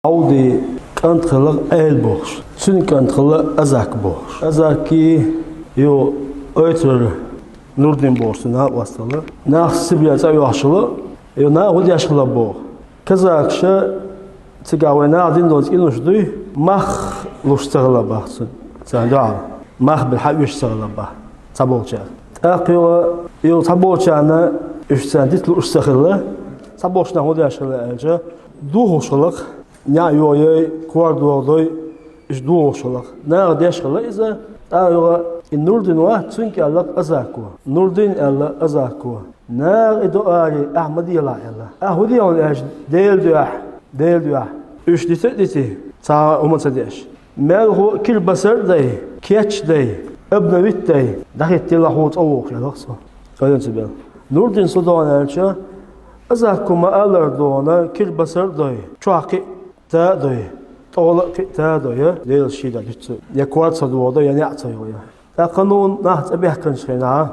Audi kantxılıq el boğuş. Sün kantxılı azak boğuş. Azaki yo ötür Nurdin boğusu na vastalı. Na sibiyaca yaşlı. Yo na ol yaşlı boğ. Kazakşı tsigawe na din doz inuşdu. Mah luştağla baxsın. Sanda mah bil hawiş sağla bax. Tabolca. Aqyo yo tabolcana üstendit luştağla. Tabolçna ol yaşlı elce. Duhuşluq ya yoy kuardoy iş duhuşluq. Na yaşlı ise ayo Nurdin wa çünkü Allah azaku. Nurdin Allah azaku. Na idoari Ahmedi Allah. Ahmedi Allah değil diyor. Üç diti. Ta umutsa deş. Melhu kil basar day, keç day, abnavit day. Dahit tilahut awuk ya laksa. Öyle sebep. Nurdin sodan elçe azaku ma alar dona kil basar day. Çuaki ta day. Tola ta day. Değil şeyda ditsu. Ya kuartsa duoda ya ne atıyor ya. Ta kanun naht abihkan şeyna.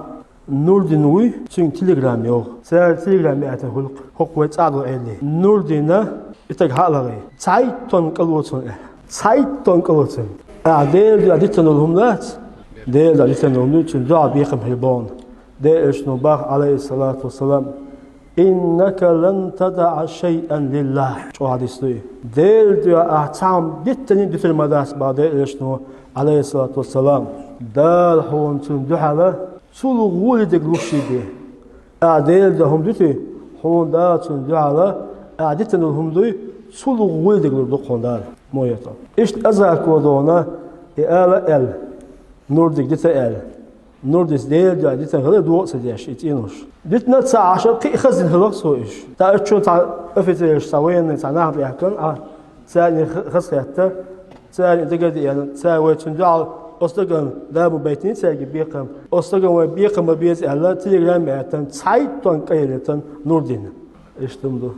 Nurdin uy çünkü telegram yok. Sen telegram ya tahulq. Hukmet adu eli. Nurdina itak halagi. Sayton kalwotsun. Sayton kalwotsun. Değil aditan olumlat. Değil aditan olumlu için dua biqim hilbon. Değil şunu bak aleyhissalatu vesselam. İnneke len tada'a şey'en lillah. Şu hadisli. Değil diyor ahtam dittenin ditilmadas ba değil şunu aleyhissalatu vesselam. Dal hon tun duhala sulu wulidik lushidi. Değil de hum diti hon da tun duhala aditan olumlu sulu wulidik luqondar moyata. İşte azak odona ala el. Nurdik dite el. Nurdis değil diyor dite hala duotsa diye şey itinuş. Ditna saasha ki khazin halaq so iş. Ta üçün ta öfete sawayen sana yakın a sani khasyatta sani degadi yani sawa tundal Ostagan da bu beytini sergi biqam. Ostagan ve biqam biyaz Allah telegram ayatan sayton kayretan Nurdin. İşte bu.